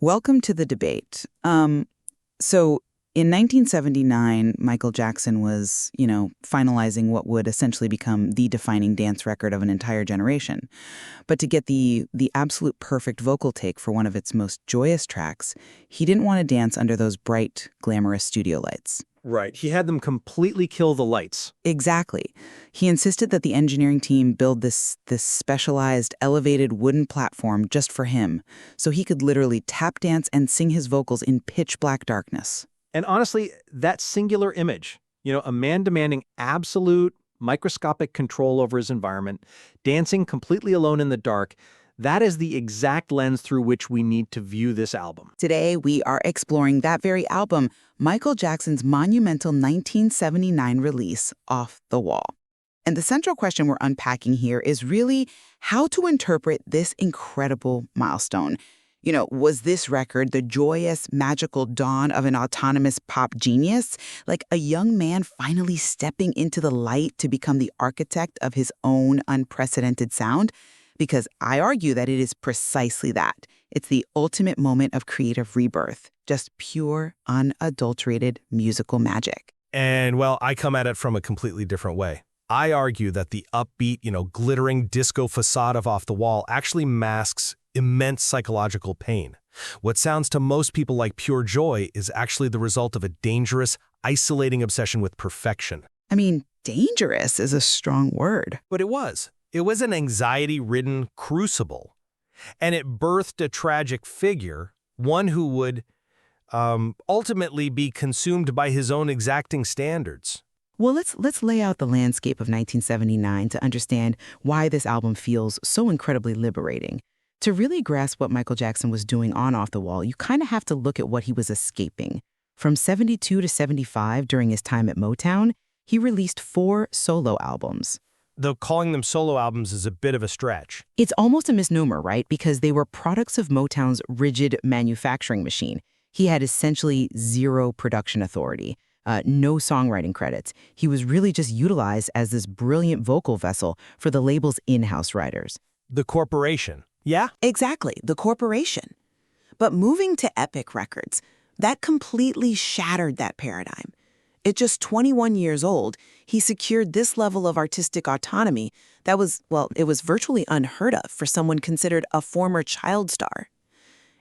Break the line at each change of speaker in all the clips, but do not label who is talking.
Welcome to the debate. So in 1979, Michael Jackson was, finalizing what would essentially become the defining dance record of an entire generation. But to get the absolute perfect vocal take for one of its most joyous tracks, he didn't want to dance under those bright, glamorous studio lights.
Right. He had them completely kill the lights.
Exactly. He insisted that the engineering team build this specialized, elevated wooden platform just for him, so he could literally tap dance and sing his vocals in pitch black darkness.
And honestly, that singular image, a man demanding absolute microscopic control over his environment, dancing completely alone in the dark, that is the exact lens through which we need to view this album.
Today, we are exploring that very album, Michael Jackson's monumental 1979 release, Off the Wall. And the central question we're unpacking here is really how to interpret this incredible milestone. Was this record the joyous, magical dawn of an autonomous pop genius? Like a young man finally stepping into the light to become the architect of his own unprecedented sound? Because I argue that it is precisely that. It's the ultimate moment of creative rebirth, just pure, unadulterated musical magic.
And, well, I come at it from a completely different way. I argue that the upbeat, glittering disco facade of Off the Wall actually masks immense psychological pain. What sounds to most people like pure joy is actually the result of a dangerous, isolating obsession with perfection.
I mean, dangerous is a strong word.
But it was. It was an anxiety-ridden crucible, and it birthed a tragic figure, one who would ultimately be consumed by his own exacting standards.
Well, let's lay out the landscape of 1979 to understand why this album feels so incredibly liberating. To really grasp what Michael Jackson was doing on Off the Wall, you kind of have to look at what he was escaping. From 72 to 75, during his time at Motown, he released 4 solo albums.
Though calling them solo albums is a bit of a stretch.
It's almost a misnomer, right? Because they were products of Motown's rigid manufacturing machine. He had essentially zero production authority, no songwriting credits. He was really just utilized as this brilliant vocal vessel for the label's in-house writers.
The corporation. Yeah?
Exactly, the corporation. But moving to Epic Records, that completely shattered that paradigm. At just 21 years old, he secured this level of artistic autonomy that was, it was virtually unheard of for someone considered a former child star.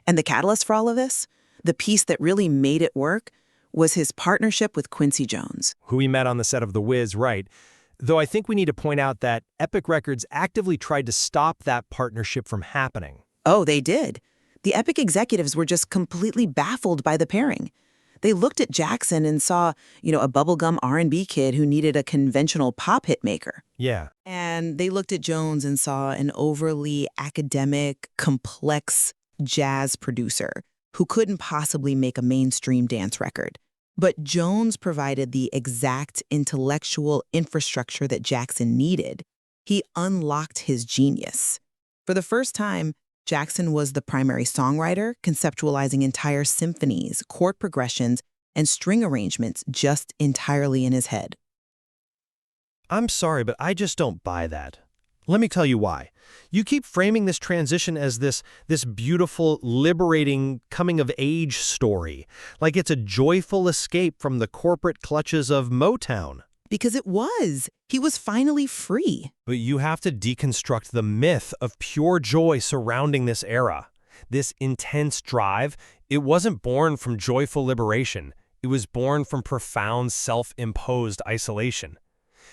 And the catalyst for all of this, the piece that really made it work, was his partnership with Quincy Jones.
Who he met on the set of The Wiz, right. Though I think we need to point out that Epic Records actively tried to stop that partnership from happening.
Oh, they did. The Epic executives were just completely baffled by the pairing. They looked at Jackson and saw, a bubblegum R&B kid who needed a conventional pop hit maker.
Yeah.
And they looked at Jones and saw an overly academic, complex jazz producer who couldn't possibly make a mainstream dance record. But Jones provided the exact intellectual infrastructure that Jackson needed. He unlocked his genius. For the first time, Jackson was the primary songwriter, conceptualizing entire symphonies, chord progressions, and string arrangements just entirely in his head.
I'm sorry, but I just don't buy that. Let me tell you why. You keep framing this transition as this beautiful, liberating, coming-of-age story, like it's a joyful escape from the corporate clutches of Motown.
Because it was. He was finally free.
But you have to deconstruct the myth of pure joy surrounding this era. This intense drive, it wasn't born from joyful liberation. It was born from profound self-imposed isolation.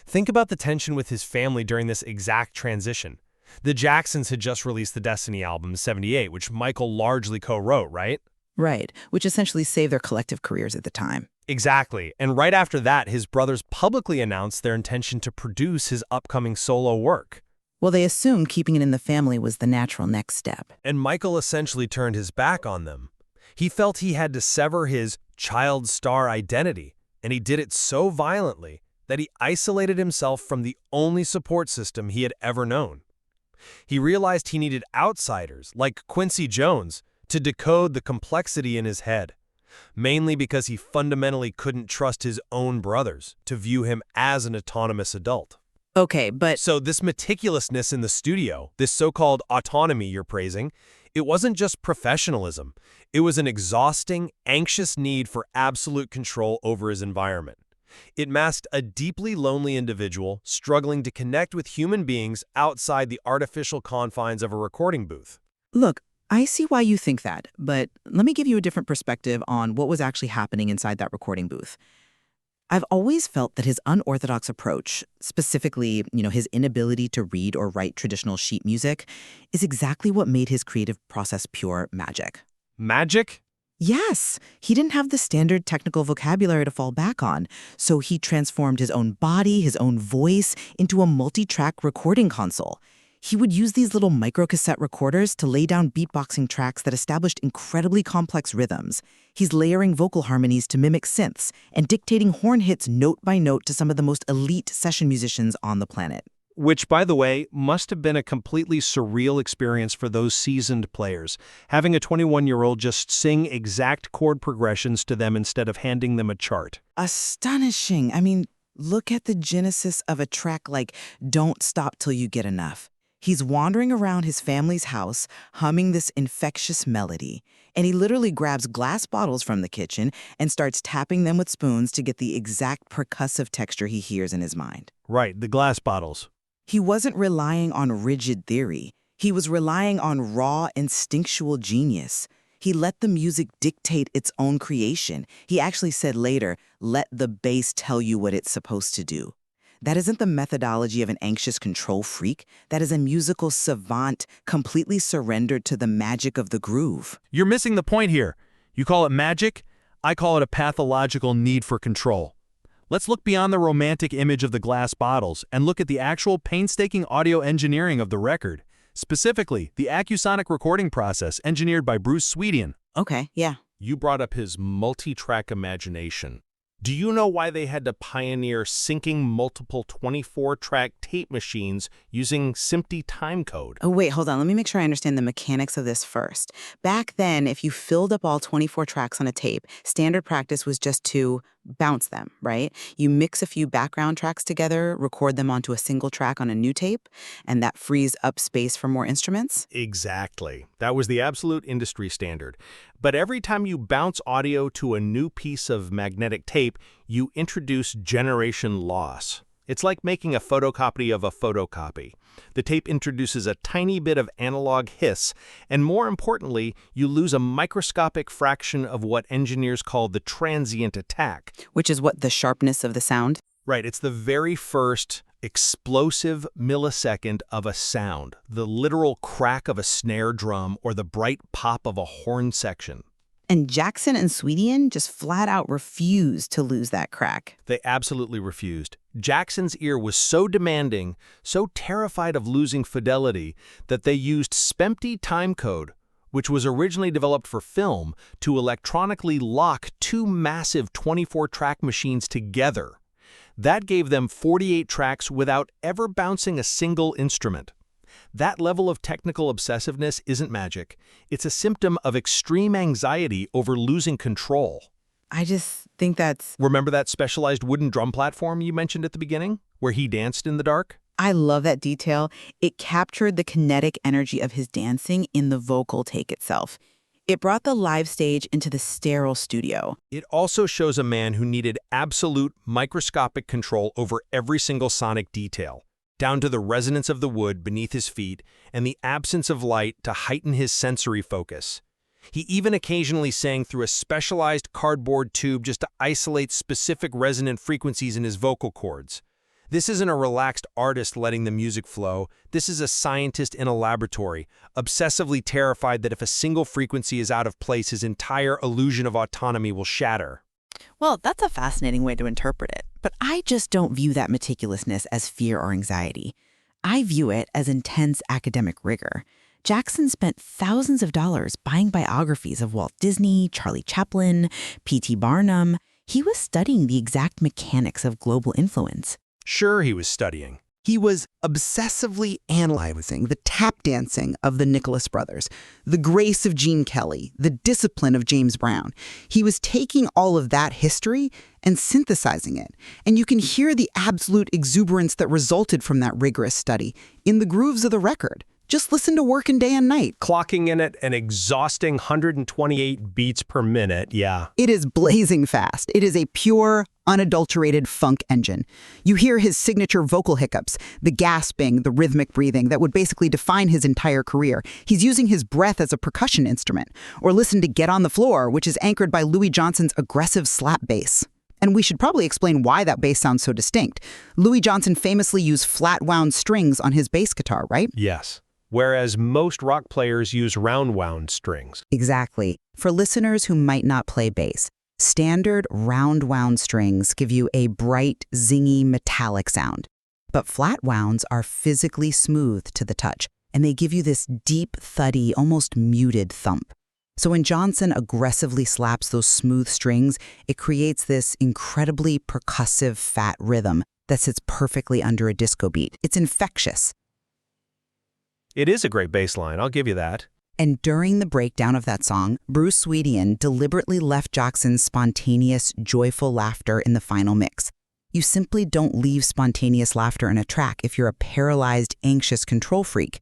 Think about the tension with his family during this exact transition. The Jacksons had just released the Destiny album in '78, which Michael largely co-wrote, right?
Right, which essentially saved their collective careers at the time.
Exactly. And right after that, his brothers publicly announced their intention to produce his upcoming solo work.
Well, they assumed keeping it in the family was the natural next step.
And Michael essentially turned his back on them. He felt he had to sever his child star identity, and he did it so violently that he isolated himself from the only support system he had ever known. He realized he needed outsiders, like Quincy Jones, to decode the complexity in his head, mainly because he fundamentally couldn't trust his own brothers to view him as an autonomous adult.
Okay, but...
So this meticulousness in the studio, this so-called autonomy you're praising, It wasn't just professionalism. It was an exhausting, anxious need for absolute control over his environment. It masked a deeply lonely individual struggling to connect with human beings outside the artificial confines of a recording booth.
Look, I see why you think that, but let me give you a different perspective on what was actually happening inside that recording booth. I've always felt that his unorthodox approach, specifically, his inability to read or write traditional sheet music, is exactly what made his creative process pure magic.
Magic?
Yes, he didn't have the standard technical vocabulary to fall back on, so he transformed his own body, his own voice, into a multi-track recording console. He would use these little microcassette recorders to lay down beatboxing tracks that established incredibly complex rhythms. He's layering vocal harmonies to mimic synths and dictating horn hits note by note to some of the most elite session musicians on the planet.
Which, by the way, must have been a completely surreal experience for those seasoned players, having a 21-year-old just sing exact chord progressions to them instead of handing them a chart.
Astonishing. I mean, look at the genesis of a track like Don't Stop Till You Get Enough. He's wandering around his family's house, humming this infectious melody, and he literally grabs glass bottles from the kitchen and starts tapping them with spoons to get the exact percussive texture he hears in his mind.
Right, the glass bottles.
He wasn't relying on rigid theory. He was relying on raw, instinctual genius. He let the music dictate its own creation. He actually said later, "Let the bass tell you what it's supposed to do." That isn't the methodology of an anxious control freak. That is a musical savant completely surrendered to the magic of the groove.
You're missing the point here. You call it magic? I call it a pathological need for control. Let's look beyond the romantic image of the glass bottles and look at the actual painstaking audio engineering of the record. Specifically, the Accusonic recording process engineered by Bruce Swedian.
Okay, yeah.
You brought up his multi-track imagination. Do you know why they had to pioneer syncing multiple 24-track tape machines using SMPTE timecode?
Oh, wait, hold on. Let me make sure I understand the mechanics of this first. Back then, if you filled up all 24 tracks on a tape, standard practice was just to bounce them, right? You mix a few background tracks together, record them onto a single track on a new tape, and that frees up space for more instruments?
Exactly. That was the absolute industry standard. But every time you bounce audio to a new piece of magnetic tape, you introduce generation loss. It's like making a photocopy of a photocopy. The tape introduces a tiny bit of analog hiss, and more importantly, you lose a microscopic fraction of what engineers call the transient attack.
Which is what, the sharpness of the sound?
Right, it's the very first explosive millisecond of a sound, the literal crack of a snare drum or the bright pop of a horn section.
And Jackson and Swedian just flat out refused to lose that crack.
They absolutely refused. Jackson's ear was so demanding, so terrified of losing fidelity, that they used SMPTE timecode, which was originally developed for film, to electronically lock two massive 24-track machines together. That gave them 48 tracks without ever bouncing a single instrument. That level of technical obsessiveness isn't magic. It's a symptom of extreme anxiety over losing control.
I just think that's...
Remember that specialized wooden drum platform you mentioned at the beginning, where he danced in the dark?
I love that detail. It captured the kinetic energy of his dancing in the vocal take itself. It brought the live stage into the sterile studio.
It also shows a man who needed absolute microscopic control over every single sonic detail, down to the resonance of the wood beneath his feet and the absence of light to heighten his sensory focus. He even occasionally sang through a specialized cardboard tube just to isolate specific resonant frequencies in his vocal cords. This isn't a relaxed artist letting the music flow. This is a scientist in a laboratory, obsessively terrified that if a single frequency is out of place, his entire illusion of autonomy will shatter.
Well, that's a fascinating way to interpret it. But I just don't view that meticulousness as fear or anxiety. I view it as intense academic rigor. Jackson spent thousands of dollars buying biographies of Walt Disney, Charlie Chaplin, P.T. Barnum. He was studying the exact mechanics of global influence.
Sure, he was studying.
He was obsessively analyzing the tap dancing of the Nicholas brothers, the grace of Gene Kelly, the discipline of James Brown. He was taking all of that history and synthesizing it. And you can hear the absolute exuberance that resulted from that rigorous study in the grooves of the record. Just listen to Workin' Day and Night.
Clocking in at an exhausting 128 beats per minute, yeah.
It is blazing fast. It is a pure, unadulterated funk engine. You hear his signature vocal hiccups, the gasping, the rhythmic breathing that would basically define his entire career. He's using his breath as a percussion instrument. Or listen to Get on the Floor, which is anchored by Louis Johnson's aggressive slap bass. And we should probably explain why that bass sounds so distinct. Louis Johnson famously used flat-wound strings on his bass guitar, right?
Yes. Whereas most rock players use round-wound strings.
Exactly. For listeners who might not play bass, standard round-wound strings give you a bright, zingy, metallic sound. But flat wounds are physically smooth to the touch, and they give you this deep, thuddy, almost muted thump. So when Johnson aggressively slaps those smooth strings, it creates this incredibly percussive, fat rhythm that sits perfectly under a disco beat. It's infectious.
It is a great bass line, I'll give you that.
And during the breakdown of that song, Bruce Swedian deliberately left Jackson's spontaneous, joyful laughter in the final mix. You simply don't leave spontaneous laughter in a track if you're a paralyzed, anxious control freak.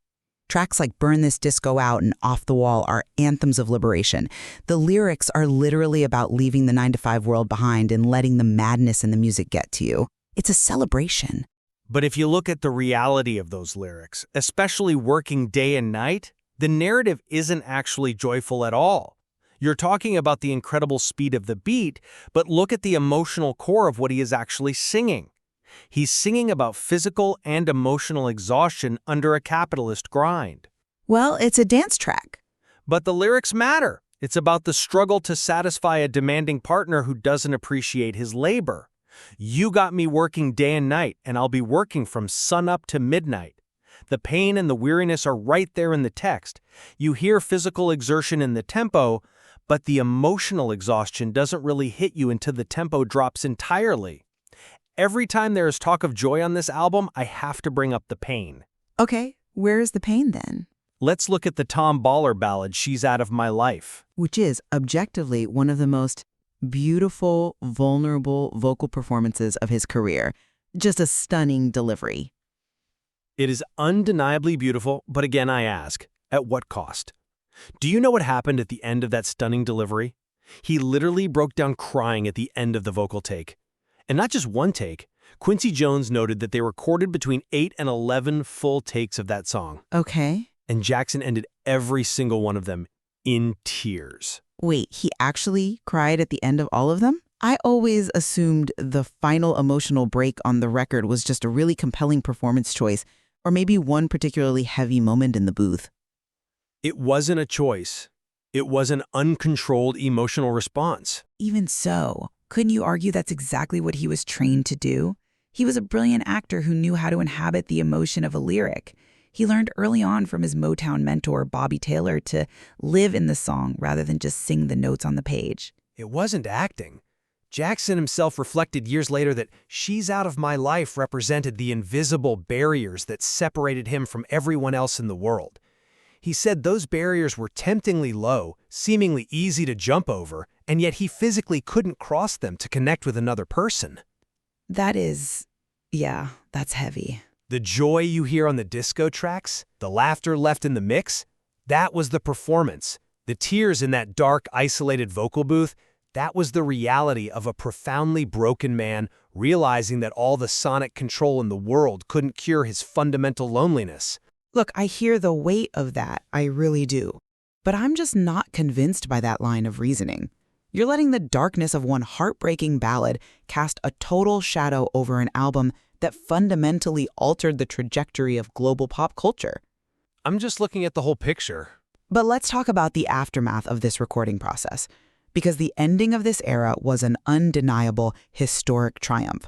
Tracks like Burn This Disco Out and Off the Wall are anthems of liberation. The lyrics are literally about leaving the 9-to-5 world behind and letting the madness in the music get to you. It's a celebration.
But if you look at the reality of those lyrics, especially Working Day and Night, the narrative isn't actually joyful at all. You're talking about the incredible speed of the beat, but look at the emotional core of what he is actually singing. He's singing about physical and emotional exhaustion under a capitalist grind.
Well, it's a dance track.
But the lyrics matter. It's about the struggle to satisfy a demanding partner who doesn't appreciate his labor. You got me working day and night, and I'll be working from sunup to midnight. The pain and the weariness are right there in the text. You hear physical exertion in the tempo, but the emotional exhaustion doesn't really hit you until the tempo drops entirely. Every time there is talk of joy on this album, I have to bring up the pain.
Okay, where is the pain then?
Let's look at the Tom Baller ballad, She's Out of My Life.
Which is, objectively, one of the most beautiful, vulnerable vocal performances of his career. Just a stunning delivery.
It is undeniably beautiful, but again I ask, at what cost? Do you know what happened at the end of that stunning delivery? He literally broke down crying at the end of the vocal take. And not just one take. Quincy Jones noted that they recorded between 8 and 11 full takes of that song.
Okay.
And Jackson ended every single one of them in tears.
Wait, he actually cried at the end of all of them? I always assumed the final emotional break on the record was just a really compelling performance choice, or maybe one particularly heavy moment in the booth.
It wasn't a choice. It was an uncontrolled emotional response.
Even so, couldn't you argue that's exactly what he was trained to do? He was a brilliant actor who knew how to inhabit the emotion of a lyric. He learned early on from his Motown mentor, Bobby Taylor, to live in the song rather than just sing the notes on the page.
It wasn't acting. Jackson himself reflected years later that She's Out of My Life represented the invisible barriers that separated him from everyone else in the world. He said those barriers were temptingly low, seemingly easy to jump over, and yet he physically couldn't cross them to connect with another person.
That's heavy.
The joy you hear on the disco tracks, the laughter left in the mix, that was the performance. The tears in that dark, isolated vocal booth, that was the reality of a profoundly broken man realizing that all the sonic control in the world couldn't cure his fundamental loneliness.
Look, I hear the weight of that, I really do. But I'm just not convinced by that line of reasoning. You're letting the darkness of one heartbreaking ballad cast a total shadow over an album that fundamentally altered the trajectory of global pop culture.
I'm just looking at the whole picture.
But let's talk about the aftermath of this recording process, because the ending of this era was an undeniable historic triumph.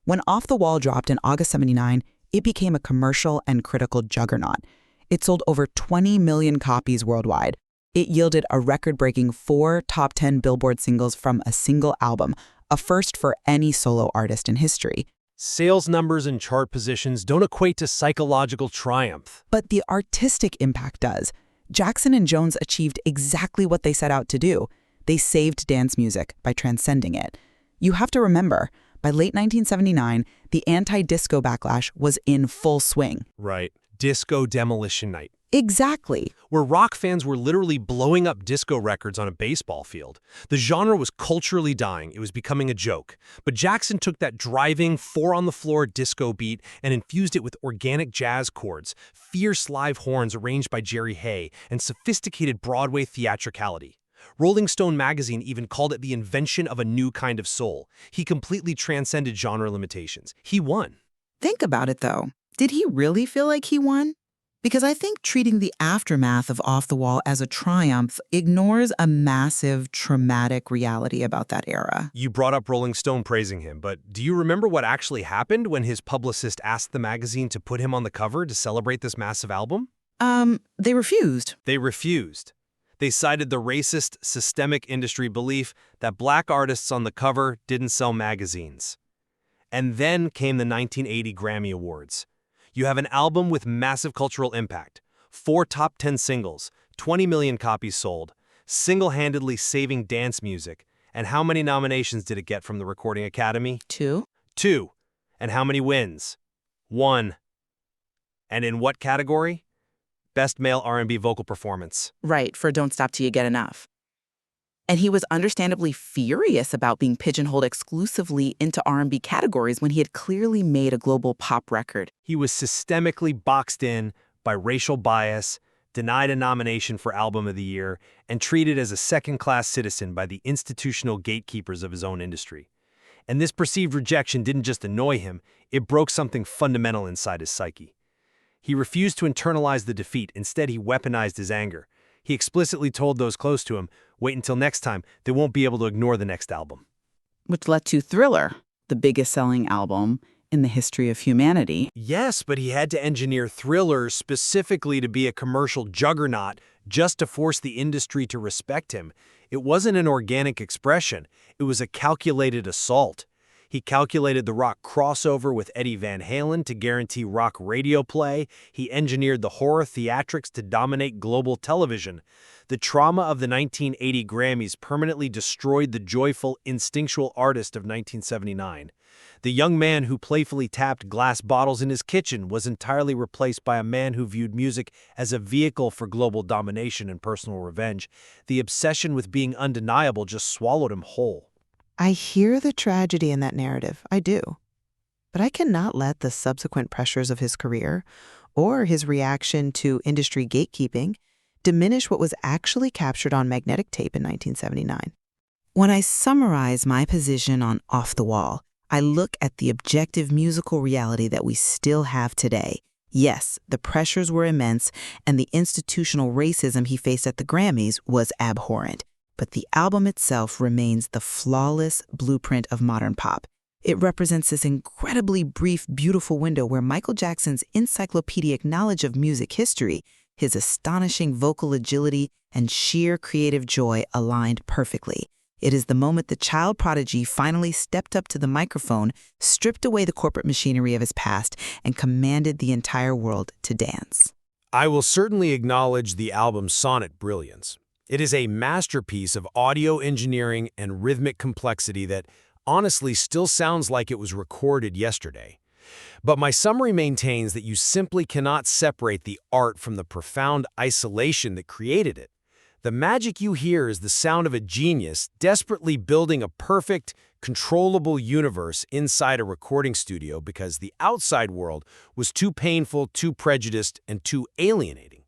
When Off the Wall dropped in August '79, it became a commercial and critical juggernaut. It sold over 20 million copies worldwide. It yielded a record-breaking 4 top 10 Billboard singles from a single album, a first for any solo artist in history.
Sales numbers and chart positions don't equate to psychological triumph.
But the artistic impact does. Jackson and Jones achieved exactly what they set out to do. They saved dance music by transcending it. You have to remember, by late 1979, the anti-disco backlash was in full swing.
Right. Disco demolition night.
Exactly.
Where rock fans were literally blowing up disco records on a baseball field. The genre was culturally dying. It was becoming a joke. But Jackson took that driving, four-on-the-floor disco beat and infused it with organic jazz chords, fierce live horns arranged by Jerry Hay, and sophisticated Broadway theatricality. Rolling Stone magazine even called it the invention of a new kind of soul. He completely transcended genre limitations. He won.
Think about it, though. Did he really feel like he won? Because I think treating the aftermath of Off the Wall as a triumph ignores a massive, traumatic reality about that era.
You brought up Rolling Stone praising him, but do you remember what actually happened when his publicist asked the magazine to put him on the cover to celebrate this massive album?
They refused.
They refused. They cited the racist, systemic industry belief that black artists on the cover didn't sell magazines. And then came the 1980 Grammy Awards. You have an album with massive cultural impact, 4 top 10 singles, 20 million copies sold, single-handedly saving dance music. And how many nominations did it get from the Recording Academy?
2.
2. And how many wins? 1. And in what category? Best Male R&B Vocal Performance.
Right, for Don't Stop Till You Get Enough. And he was understandably furious about being pigeonholed exclusively into R&B categories when he had clearly made a global pop record.
He was systemically boxed in by racial bias, denied a nomination for Album of the Year, and treated as a second-class citizen by the institutional gatekeepers of his own industry. And this perceived rejection didn't just annoy him, it broke something fundamental inside his psyche. He refused to internalize the defeat. Instead, he weaponized his anger. He explicitly told those close to him, wait until next time, they won't be able to ignore the next album.
Which led to Thriller, the biggest selling album in the history of humanity.
Yes, but he had to engineer Thriller specifically to be a commercial juggernaut just to force the industry to respect him. It wasn't an organic expression. It was a calculated assault. He calculated the rock crossover with Eddie Van Halen to guarantee rock radio play. He engineered the horror theatrics to dominate global television. The trauma of the 1980 Grammys permanently destroyed the joyful, instinctual artist of 1979. The young man who playfully tapped glass bottles in his kitchen was entirely replaced by a man who viewed music as a vehicle for global domination and personal revenge. The obsession with being undeniable just swallowed him whole.
I hear the tragedy in that narrative, I do. But I cannot let the subsequent pressures of his career or his reaction to industry gatekeeping diminish what was actually captured on magnetic tape in 1979.
When I summarize my position on Off the Wall, I look at the objective musical reality that we still have today. Yes, the pressures were immense, and the institutional racism he faced at the Grammys was abhorrent. But the album itself remains the flawless blueprint of modern pop. It represents this incredibly brief, beautiful window where Michael Jackson's encyclopedic knowledge of music history, his astonishing vocal agility, and sheer creative joy aligned perfectly. It is the moment the child prodigy finally stepped up to the microphone, stripped away the corporate machinery of his past, and commanded the entire world to dance.
I will certainly acknowledge the album's sonic brilliance. It is a masterpiece of audio engineering and rhythmic complexity that honestly still sounds like it was recorded yesterday. But my summary maintains that you simply cannot separate the art from the profound isolation that created it. The magic you hear is the sound of a genius desperately building a perfect, controllable universe inside a recording studio because the outside world was too painful, too prejudiced, and too alienating.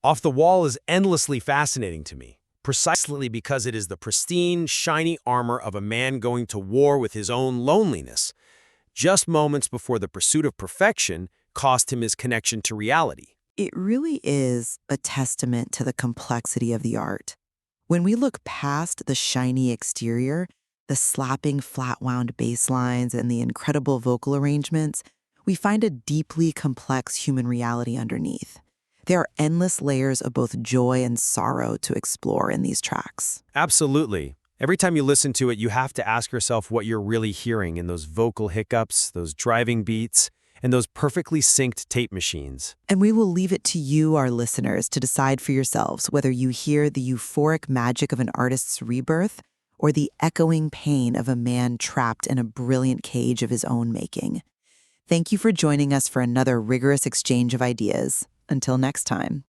Off the Wall is endlessly fascinating to me, precisely because it is the pristine, shiny armor of a man going to war with his own loneliness, just moments before the pursuit of perfection cost him his connection to reality.
It really is a testament to the complexity of the art. When we look past the shiny exterior, the slapping flat-wound bass lines, and the incredible vocal arrangements, we find a deeply complex human reality underneath. There are endless layers of both joy and sorrow to explore in these tracks.
Absolutely. Every time you listen to it, you have to ask yourself what you're really hearing in those vocal hiccups, those driving beats, and those perfectly synced tape machines.
And we will leave it to you, our listeners, to decide for yourselves whether you hear the euphoric magic of an artist's rebirth or the echoing pain of a man trapped in a brilliant cage of his own making. Thank you for joining us for another rigorous exchange of ideas. Until next time.